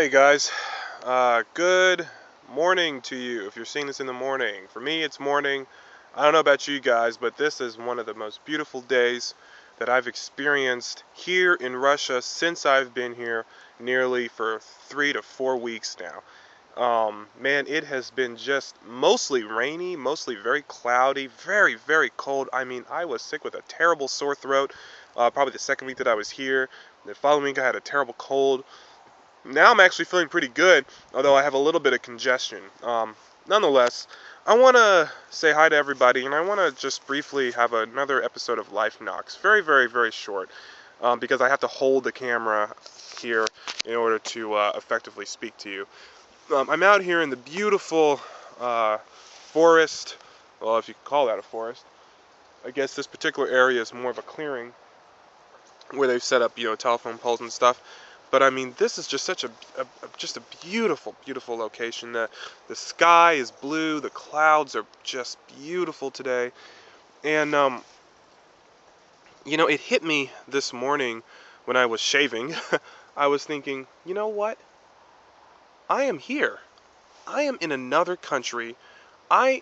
Hey guys, good morning to you if you're seeing this in the morning. For me, it's morning. I don't know about you guys, but this is one of the most beautiful days that I've experienced here in Russia since I've been here nearly for 3 to 4 weeks now. Man, it has been just mostly rainy, mostly very cloudy, very, very cold. I mean, I was sick with a terrible sore throat, probably the second week that I was here. The following week, I had a terrible cold. Now I'm actually feeling pretty good, although I have a little bit of congestion. Nonetheless, I want to say hi to everybody, and I want to just briefly have another episode of Life Knocks. Very, very, very short, because I have to hold the camera here in order to effectively speak to you. I'm out here in the beautiful forest. Well, if you could call that a forest. I guess this particular area is more of a clearing where they've set up, telephone poles and stuff. But I mean, this is just such just a beautiful, beautiful location. The sky is blue. The clouds are just beautiful today. And it hit me this morning when I was shaving. I was thinking, you know what? I am here. I am in another country. I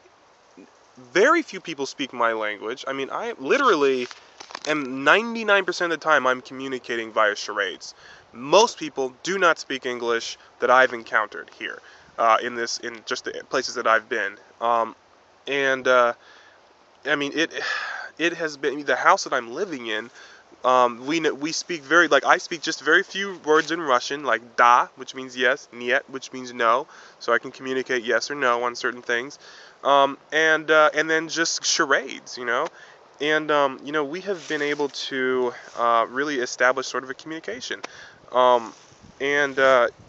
Very few people speak my language. I mean, I literally am 99% of the time I'm communicating via charades. Most people do not speak English that I've encountered here in just the places that I've been. And I mean, it has been the house that I'm living in. We speak I speak just very few words in Russian, like da, which means yes, niet, which means no, so I can communicate yes or no on certain things, and then just charades, and we have been able to really establish sort of a communication, and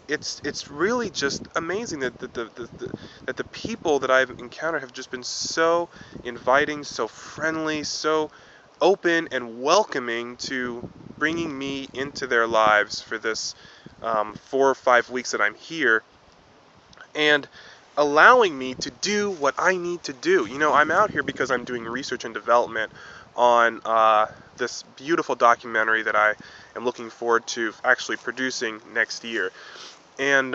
it's really just amazing that the people that I've encountered have just been so inviting, so friendly, so open and welcoming to bringing me into their lives for this 4 or 5 weeks that I'm here, and allowing me to do what I need to do. I'm out here because I'm doing research and development on this beautiful documentary that I am looking forward to actually producing next year. And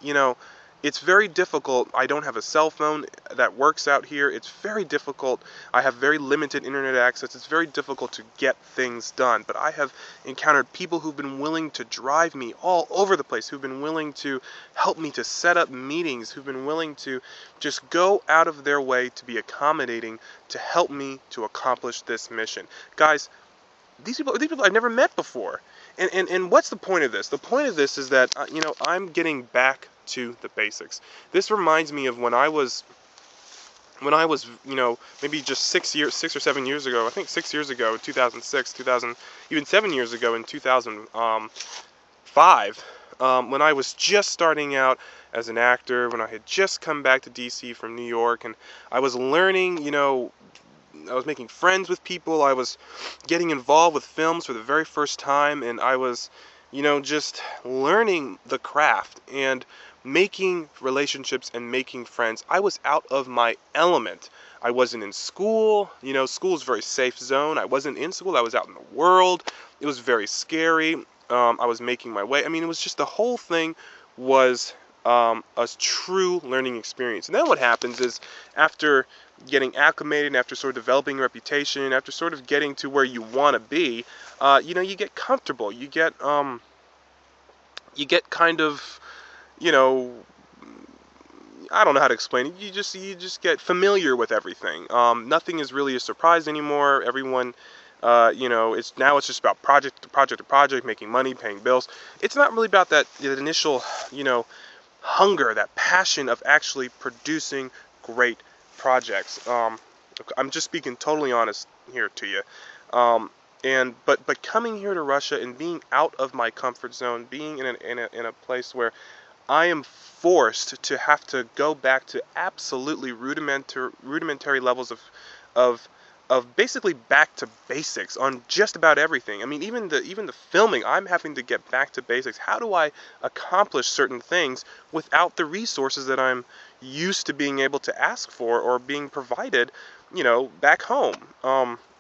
you know, it's very difficult. I don't have a cell phone that works out here. It's very difficult. I have very limited internet access. It's very difficult to get things done. But I have encountered people who've been willing to drive me all over the place, who've been willing to help me to set up meetings, who've been willing to just go out of their way to be accommodating to help me to accomplish this mission. Guys, these people I've never met before. And what's the point of this? The point of this is that, I'm getting back to the basics. This reminds me of when I was, maybe just 6 or 7 years ago, I think 6 years ago, 2006, 2000, even 7 years ago in 2005, when I was just starting out as an actor, when I had just come back to DC from New York, and I was learning, I was making friends with people. I was getting involved with films for the very first time, and I was, just learning the craft and making relationships and making friends. I was out of my element. I wasn't in school. School is a very safe zone. I wasn't in school. I was out in the world. It was very scary. I was making my way. I mean, it was just the whole thing was a true learning experience. And then what happens is, after getting acclimated, after sort of developing a reputation, after sort of getting to where you want to be, you get comfortable. You get kind of, I don't know how to explain it. You just get familiar with everything. Nothing is really a surprise anymore. Everyone, it's just about project to project to project, making money, paying bills. It's not really about that initial, hunger, that passion of actually producing great projects. I'm just speaking totally honest here to you. But coming here to Russia and being out of my comfort zone, being in a place where I am forced to have to go back to absolutely rudimentary levels of basically back to basics on just about everything. I mean, even the filming, I'm having to get back to basics. How do I accomplish certain things without the resources that I'm used to being able to ask for or being provided, back home?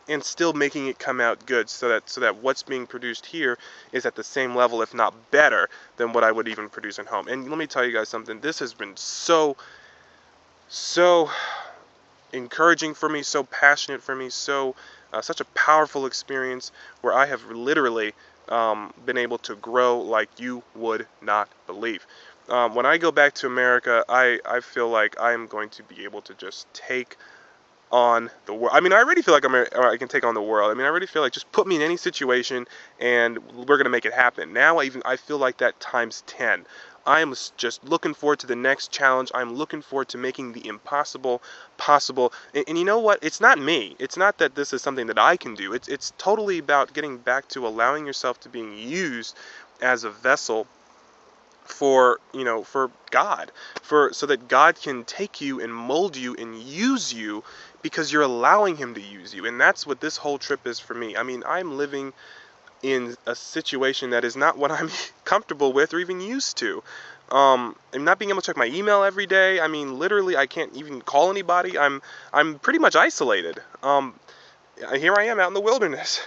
and still making it come out good, so that what's being produced here is at the same level, if not better, than what I would even produce at home. And let me tell you guys something. This has been so encouraging for me, so passionate for me, such a powerful experience where I have literally been able to grow like you would not believe. When I go back to America, I feel like I am going to be able to just take on the world. I mean, I already feel like I can take on the world. I mean, I already feel like just put me in any situation and we're gonna make it happen. Now I feel like that times 10. I am just looking forward to the next challenge. I'm looking forward to making the impossible possible. And you know what? It's not me. It's not that this is something that I can do. It's totally about getting back to allowing yourself to being used as a vessel for God, so that God can take you and mold you and use you because you're allowing him to use you. And that's what this whole trip is for me. I mean, I'm living in a situation that is not what I'm comfortable with or even used to. I'm not being able to check my email every day. I mean, literally, I can't even call anybody. I'm pretty much isolated. Here I am out in the wilderness.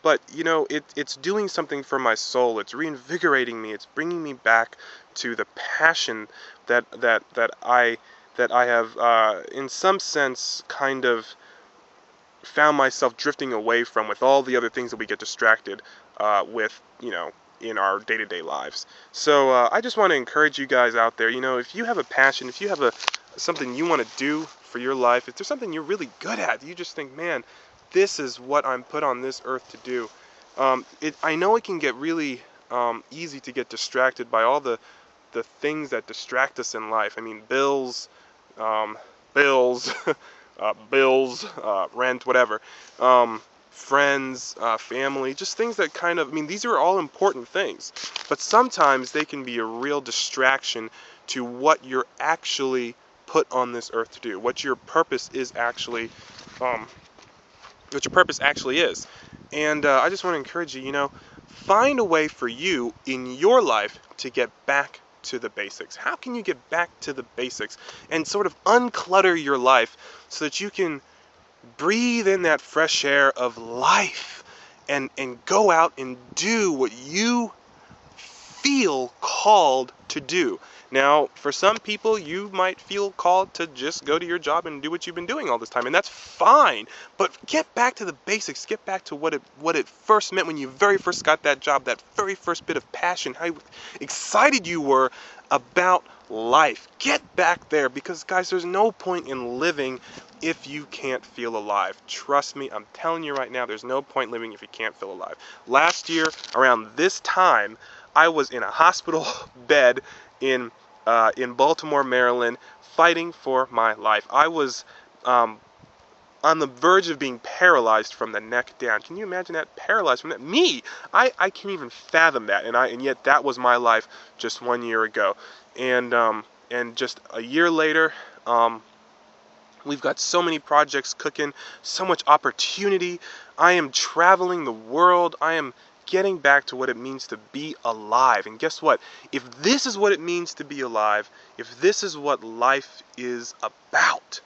But it's doing something for my soul. It's reinvigorating me. It's bringing me back to the passion that I have, in some sense, kind of found myself drifting away from, with all the other things that we get distracted with, in our day-to-day lives. So I just want to encourage you guys out there. If you have a passion, if you have something you want to do for your life, if there's something you're really good at, you just think, man, this is what I'm put on this earth to do. I know it can get really easy to get distracted by all the things that distract us in life. I mean, bills, bills, rent, whatever, friends, family, just things that kind of, I mean, these are all important things, but sometimes they can be a real distraction to what you're actually put on this earth to do, what your purpose is actually, is. And I just want to encourage you, find a way for you in your life to get back to the basics. How can you get back to the basics and sort of unclutter your life so that you can breathe in that fresh air of life and go out and do what you feel called to do? Now, for some people, you might feel called to just go to your job and do what you've been doing all this time, and that's fine. But get back to the basics. Get back to what it first meant when you very first got that job, that very first bit of passion, how excited you were about life. Get back there, because, guys, there's no point in living if you can't feel alive. Trust me, I'm telling you right now, there's no point living if you can't feel alive. Last year, around this time, I was in a hospital bed in Baltimore, Maryland, fighting for my life. I was on the verge of being paralyzed from the neck down. Can you imagine that? Paralyzed from that? Me! I can't even fathom that. And yet that was my life just 1 year ago. And just a year later, we've got so many projects cooking, so much opportunity. I am traveling the world. I am getting back to what it means to be alive. And guess what? If this is what it means to be alive, if this is what life is about,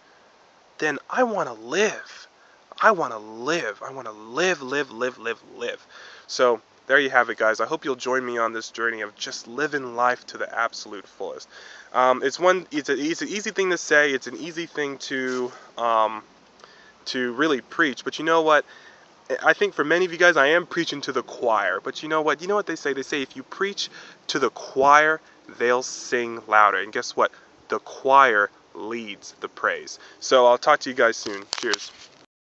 then I want to live. I want to live. I want to live. So there you have it, guys. I hope you'll join me on this journey of just living life to the absolute fullest. It's an easy thing to say. It's an easy thing to really preach. But you know what? I think for many of you guys, I am preaching to the choir. But you know what? You know what they say? They say if you preach to the choir, they'll sing louder. And guess what? The choir leads the praise. So I'll talk to you guys soon. Cheers.